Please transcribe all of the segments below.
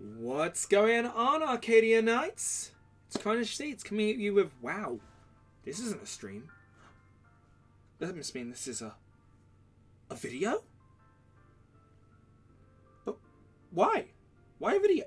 What's going on, Arcadia Knights? It's Carnage States coming at you with, wow, this isn't a stream. That must mean this is a video? But why? Why a video?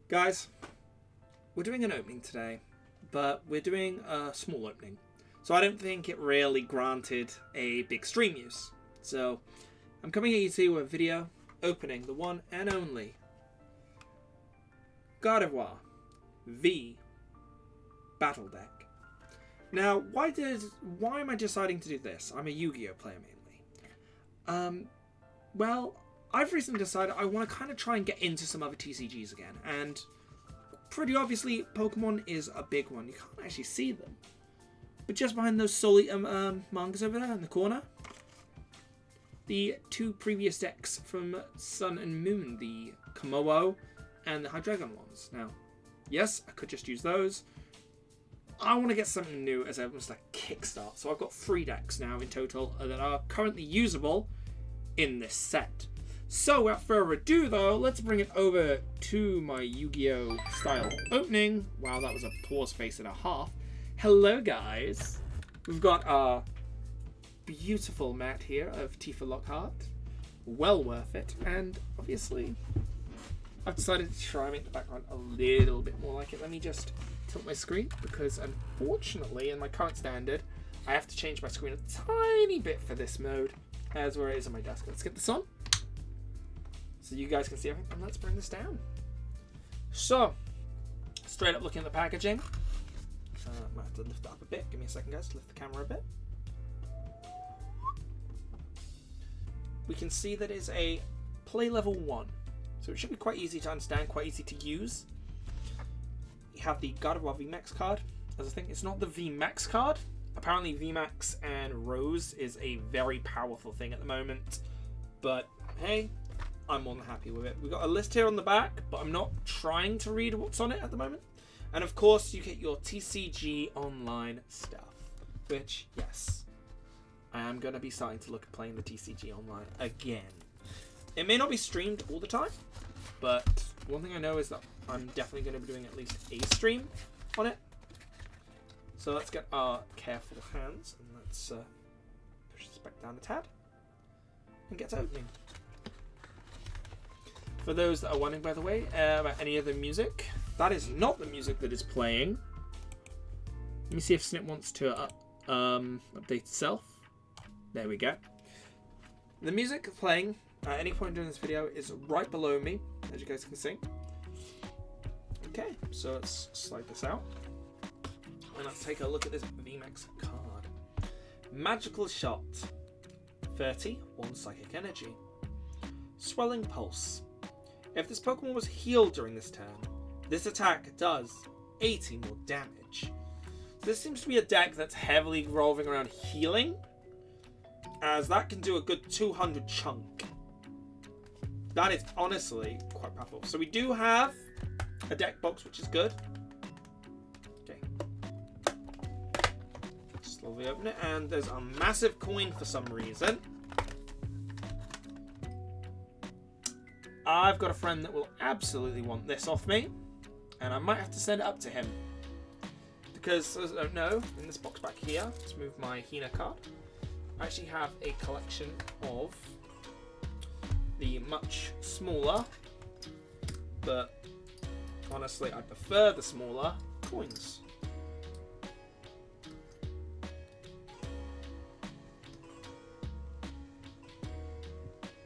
Guys, we're doing an opening today, but we're doing a small opening. So I don't think it really granted a big stream use. So I'm coming at you to a video opening the one and only Gardevior V Battle Deck. Now, why am I deciding to do this? I'm a Yu-Gi-Oh player mainly. Well, I've recently decided I want to kind of try and get into some other TCGs again, and pretty obviously Pokemon is a big one. You can't actually see them, but just behind those Soli mangas over there in the corner, the two previous decks from Sun and Moon, the Komodo and the Hydreigon ones. Now, yes, I could just use those. I want to get something new as almost a kickstart. So I've got 3 decks now in total that are currently usable in this set. So without further ado though, let's bring it over to my Yu-Gi-Oh style opening. Wow, that was a pause face and a half. Hello guys. We've got our beautiful mat here of Tifa Lockhart. Well worth it. And obviously I've decided to try and make the background a little bit more like it. Let me just tilt my screen, because unfortunately in my current standard I have to change my screen a tiny bit for this mode as where it is on my desk. Let's get this on so you guys can see everything, and let's bring this down. So straight up looking at the packaging, I might have to lift it up a bit. Give me a second guys to lift the camera a bit. We can see that it's a play level 1. So it should be quite easy to understand, quite easy to use. You have the Gardevior VMAX card. As I think it's not the VMAX card. Apparently VMAX and Rose is a very powerful thing at the moment. But hey, I'm more than happy with it. We've got a list here on the back, but I'm not trying to read what's on it at the moment. And of course you get your TCG online stuff. Which, yes, I am going to be starting to look at playing the TCG online again. It may not be streamed all the time, but one thing I know is that I'm definitely going to be doing at least a stream on it. So let's get our careful hands and let's push this back down a tad and get to opening. For those that are wondering, by the way, about any of the music, that is not the music that is playing. Let me see if Snip wants to update itself. There we go. The music playing at any point during this video is right below me, as you guys can see. Okay, so let's slide this out. And let's take a look at this VMAX card. Magical Shot. 30, 1 Psychic Energy. Swelling Pulse. If this Pokemon was healed during this turn, this attack does 80 more damage. This seems to be a deck that's heavily revolving around healing, as that can do a good 200 chunk. That is honestly quite powerful. So we do have a deck box, which is good. Okay. Slowly open it, and there's a massive coin for some reason. I've got a friend that will absolutely want this off me, and I might have to send it up to him. Because, as I don't know, in this box back here, let's move my Hina card. I actually have a collection of the much smaller, but honestly I prefer the smaller coins.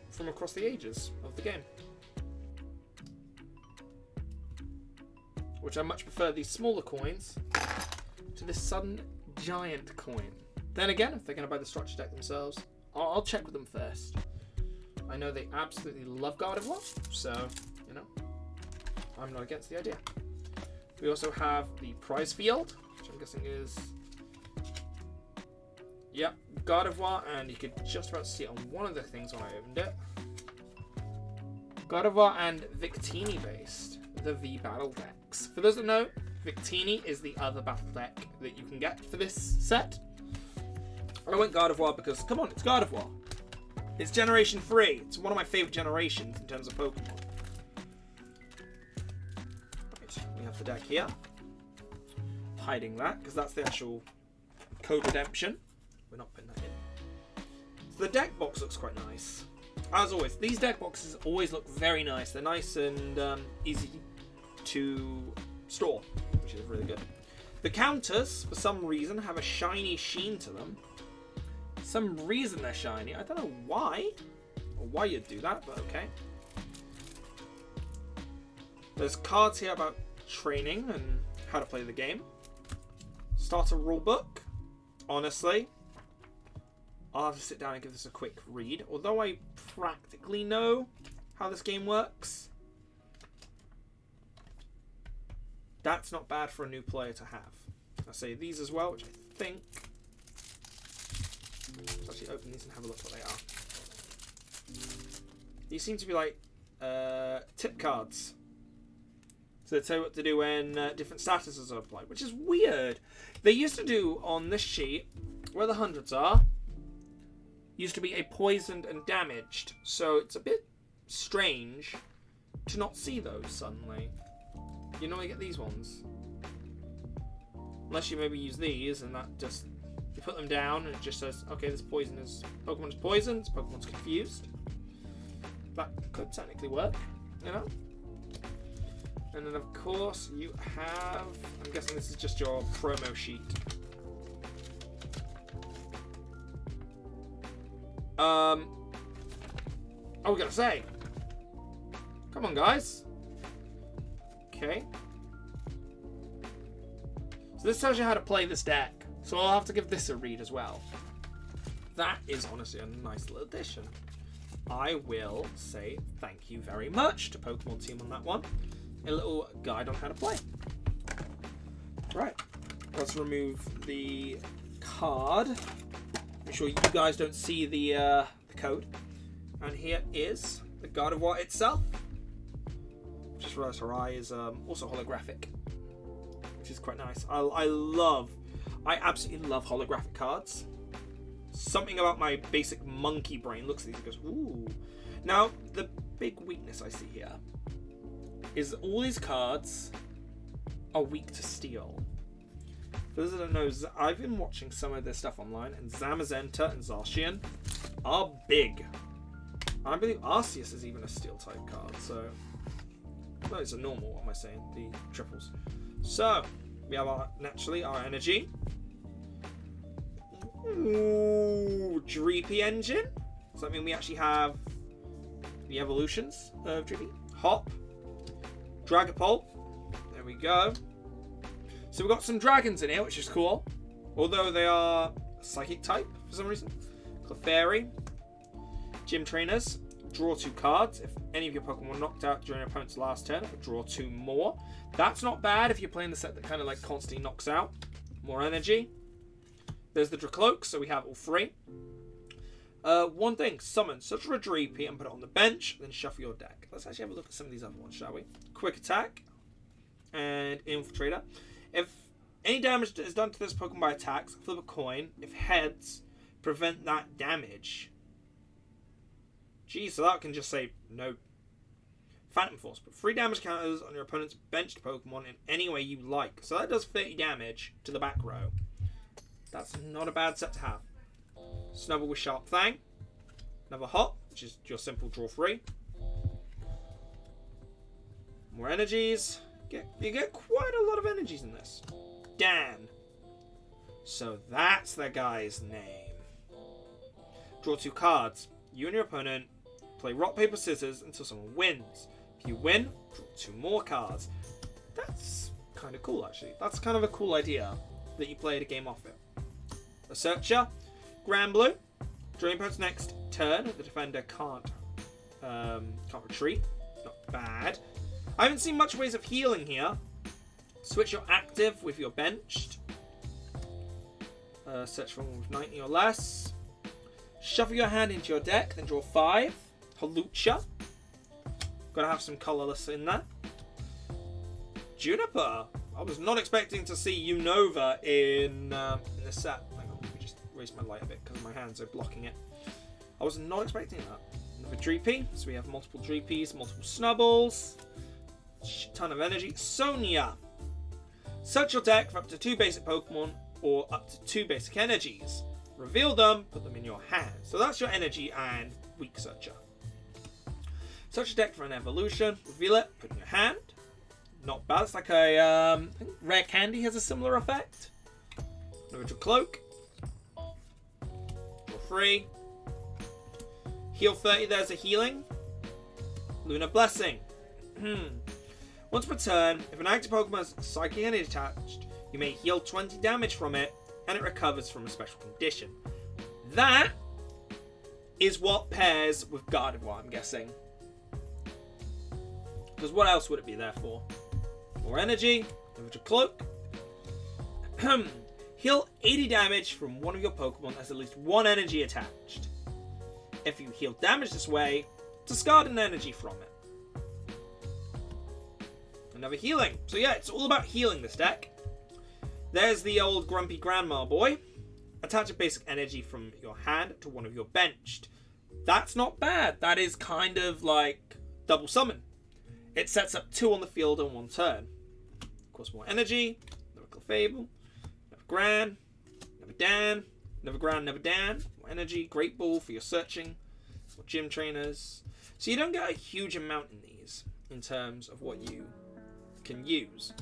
From across the ages of the game. Which I much prefer these smaller coins to this sudden giant coin. Then again, if they're going to buy the structure deck themselves, I'll check with them first. I know they absolutely love Gardevior, so, you know, I'm not against the idea. We also have the prize field, which I'm guessing is, yep, Gardevior, and you could just about see it on one of the things when I opened it. Gardevior and Victini based, the V battle decks. For those that know, Victini is the other battle deck that you can get for this set. And I went Gardevior because, come on, it's Gardevior. It's Generation 3. It's one of my favourite generations in terms of Pokemon. the deck here. Hiding that, because that's the actual code redemption. We're not putting that in. So the deck box looks quite nice. As always, these deck boxes always look very nice. They're nice and easy to store, which is really good. The counters, for some reason, have a shiny sheen to them. Some reason they're shiny. I don't know why, or why you'd do that, but okay. There's cards here about training and how to play the game. Starter rulebook. Honestly, I'll have to sit down and give this a quick read. Although I practically know how this game works, that's not bad for a new player to have. I'll say these as well, which I think... Let's actually open these and have a look what they are. These seem to be like tip cards. So they tell you what to do when different statuses are applied, which is weird. They used to do on this sheet, where the hundreds are, used to be a poisoned and damaged. So it's a bit strange to not see those suddenly. You normally get these ones. Unless you maybe use these and that just... You put them down and it just says, okay, this poison is... Pokemon's poisoned, this Pokemon's confused. That could technically work, you know? And then of course you have... I'm guessing this is just your promo sheet. I was gonna say... Come on, guys. Okay. So this tells you how to play this deck. So I'll have to give this a read as well. That is honestly a nice little addition. I will say thank you very much to Pokemon Team on that one. A little guide on how to play. Right. Let's remove the card. Make sure you guys don't see the code. And here is the Gardevior itself. Just realized her eye is also holographic, which is quite nice. I absolutely love holographic cards. Something about my basic monkey brain looks at these and goes, ooh. Now, the big weakness I see here is that all these cards are weak to steel. For those that don't know, I've been watching some of this stuff online, and Zamazenta and Zacian are big. I believe Arceus is even a steel type card, so... No, it's a normal, what am I saying? The triples. So, we have naturally our energy. Ooh, Dreepy engine. Does that mean we actually have the evolutions of Dreepy? Hop. Dragapult. There we go. So we've got some dragons in here, which is cool. Although they are psychic type for some reason. Clefairy. Gym trainers. Draw 2 cards. If any of your Pokemon were knocked out during your opponent's last turn, draw 2 more. That's not bad if you're playing the set that kind of like constantly knocks out. More energy. There's the Dracloak, so we have all 3. One thing, summon such a Dreepy and put it on the bench, then shuffle your deck. Let's actually have a look at some of these other ones, shall we? Quick Attack and Infiltrator. If any damage is done to this Pokemon by attacks, flip a coin. If heads, prevent that damage. Geez, so that can just say no. Phantom Force. Put 3 damage counters on your opponent's benched Pokemon in any way you like. So that does 30 damage to the back row. That's not a bad set to have. Snubble with Sharp Fang. Another Hop, which is your simple draw 3. More energies. You get quite a lot of energies in this. Dan. So that's the guy's name. Draw 2 cards. You and your opponent play rock, paper, scissors until someone wins. If you win, draw 2 more cards. That's kind of cool, actually. That's kind of a cool idea that you played a game off it. Researcher, Granblue. During your opponent's next turn, the defender can't retreat. Not bad. I haven't seen much ways of healing here. Switch your active with your benched. Search for one with 90 or less. Shuffle your hand into your deck, then draw 5. Hawlucha. Gotta have some colourless in there. Juniper. I was not expecting to see Unova in this set. Hang on, let me just raise my light a bit because my hands are blocking it. I was not expecting that. Another Dreepy. So we have multiple Dreepies, multiple Snubbles. Ton of energy. Sonia. Search your deck for up to 2 basic Pokemon or up to 2 basic energies. Reveal them, put them in your hand. So that's your energy and weak searcher. Search your deck for an evolution, reveal it, put it in your hand. Not bad. It's like a I think Rare Candy has a similar effect. Individual Cloak. For free. Heal 30, there's a healing. Lunar Blessing. Once per turn, if an active Pokemon has Psychic Energy attached, you may heal 20 damage from it, and it recovers from a special condition. That is what pairs with Gardevior, I'm guessing. Because what else would it be there for? More energy, Individual Cloak. Heal 80 damage from one of your Pokemon that has at least 1 energy attached. If you heal damage this way, discard an energy from it. Another healing. So yeah, it's all about healing this deck. There's the old Grumpy Grandma boy. Attach a basic energy from your hand to one of your benched. That's not bad. That is kind of like double summon. It sets up 2 on the field in 1 turn. Of course, more energy. Another Clefable. Another Gran. Another Dan. Another Gran, another Dan. More energy. Great Ball for your searching. More gym trainers. So you don't get a huge amount in these in terms of what you can use.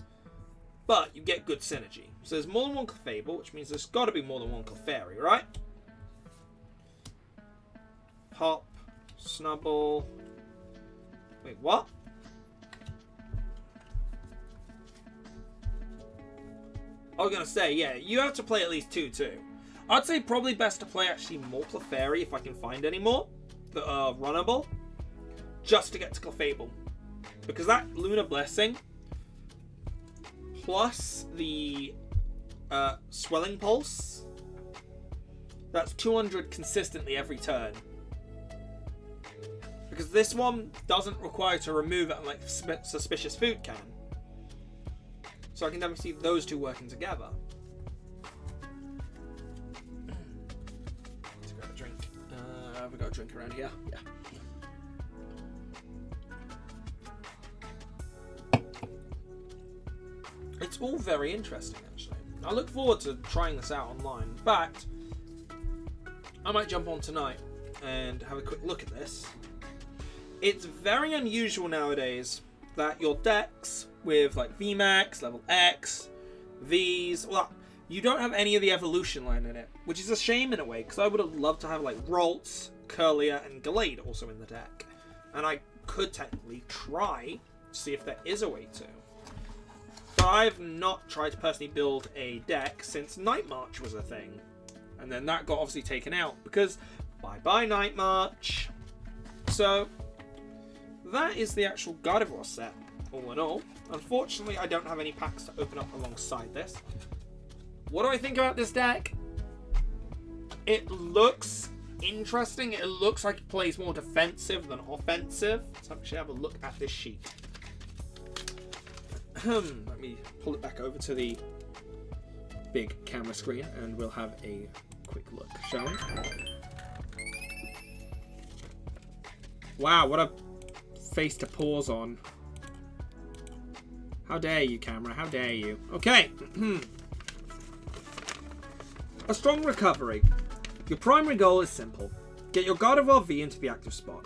But you get good synergy. So there's more than 1 Clefable, which means there's got to be more than 1 Clefairy, right? Hop. Snubble. Wait, what? I was going to say, yeah, you have to play at least 2 too. I'd say probably best to play actually more Clefairy if I can find any more that are runnable, just to get to Clefable. Because that Lunar Blessing, plus the Swelling Pulse, that's 200 consistently every turn. Because this one doesn't require to remove it like Suspicious Food can. So I can definitely see those 2 working together. Let's grab a drink. Have we got a drink around here? Yeah. It's all very interesting, actually. I look forward to trying this out online. In fact, I might jump on tonight and have a quick look at this. It's very unusual nowadays that your decks with like VMAX, Level X, Vs, well, you don't have any of the evolution line in it, which is a shame in a way, because I would have loved to have like Ralts, Curlier, and Gallade also in the deck. And I could technically try to see if there is a way to. But I've not tried to personally build a deck since Night March was a thing. And then that got obviously taken out, because bye-bye Night March. So that is the actual Gardevoir set, all in all. Unfortunately, I don't have any packs to open up alongside this. What do I think about this deck? It looks interesting. It looks like it plays more defensive than offensive. Let's actually have a look at this sheet. Let me pull it back over to the big camera screen and we'll have a quick look, shall we? Wow, what a face to pause on. How dare you, camera? How dare you? Okay. A strong recovery. Your primary goal is simple. Get your Gardevoir V into the active spot.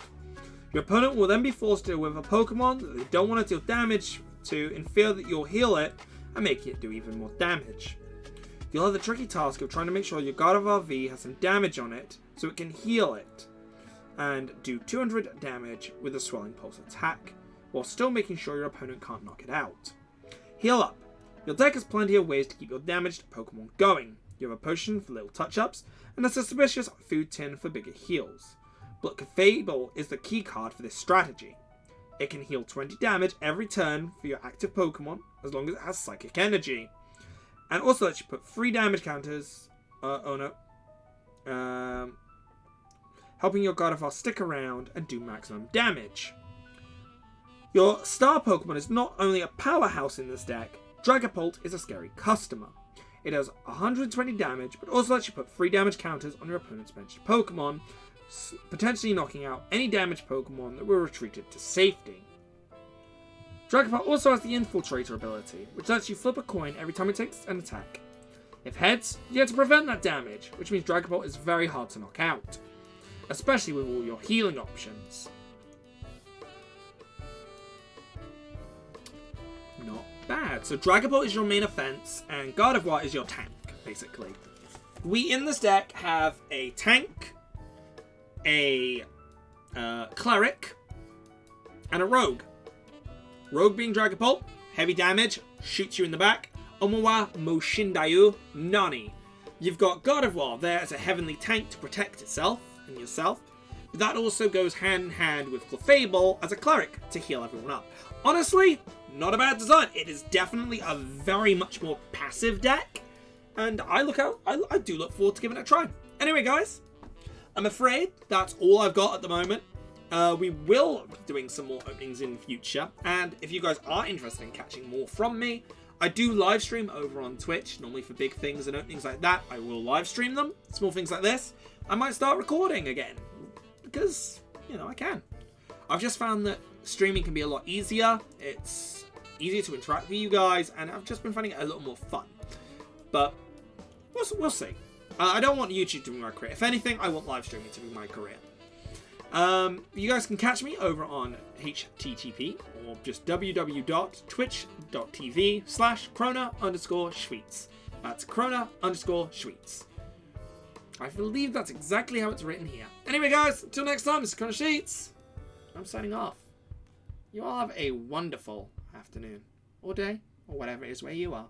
Your opponent will then be forced to deal with a Pokemon that they don't want to deal damage to in fear that you'll heal it and make it do even more damage. You'll have the tricky task of trying to make sure your Gardevoir V has some damage on it so it can heal it and do 200 damage with a Swelling Pulse attack, while still making sure your opponent can't knock it out. Heal up. Your deck has plenty of ways to keep your damaged Pokemon going. You have a potion for little touch-ups, and a suspicious food tin for bigger heals. But Clefable is the key card for this strategy. It can heal 20 damage every turn for your active Pokemon, as long as it has Psychic Energy. And also lets you put 3 damage counters, helping your Gardevoir stick around and do maximum damage. Your star Pokemon is not only a powerhouse in this deck, Dragapult is a scary customer. It does 120 damage, but also lets you put 3 damage counters on your opponent's benched Pokemon, potentially knocking out any damaged Pokemon that were retreated to safety. Dragapult also has the Infiltrator ability, which lets you flip a coin every time it takes an attack. If heads, you get to prevent that damage, which means Dragapult is very hard to knock out, especially with all your healing options. Not bad. So Dragapult is your main offense, and Gardevior is your tank, basically. We in this deck have a tank, a cleric, and a rogue. Rogue being Dragapult, heavy damage, shoots you in the back. Omawa Moshindayu Nani. You've got Gardevoir there as a heavenly tank to protect itself and yourself. But that also goes hand in hand with Clefable as a cleric to heal everyone up. Honestly, not a bad design. It is definitely a very much more passive deck. And I do look forward to giving it a try. Anyway, guys, I'm afraid that's all I've got at the moment. We will be doing some more openings in future. And if you guys are interested in catching more from me, I do live stream over on Twitch, normally for big things and openings like that. I will live stream them. Small things like this. I might start recording again because, you know, I can. I've just found that streaming can be a lot easier. It's easier to interact with you guys, and I've just been finding it a little more fun. But we'll see. I don't want YouTube to be my career. If anything, I want live streaming to be my career. You guys can catch me over on HTTP or just www.twitch.tv/Krona_Schweetz. That's Krona_Schweetz. I believe that's exactly how it's written here. Anyway, guys, until next time, this is Krona Sheets. I'm signing off. You all have a wonderful afternoon, or day, or whatever it is where you are.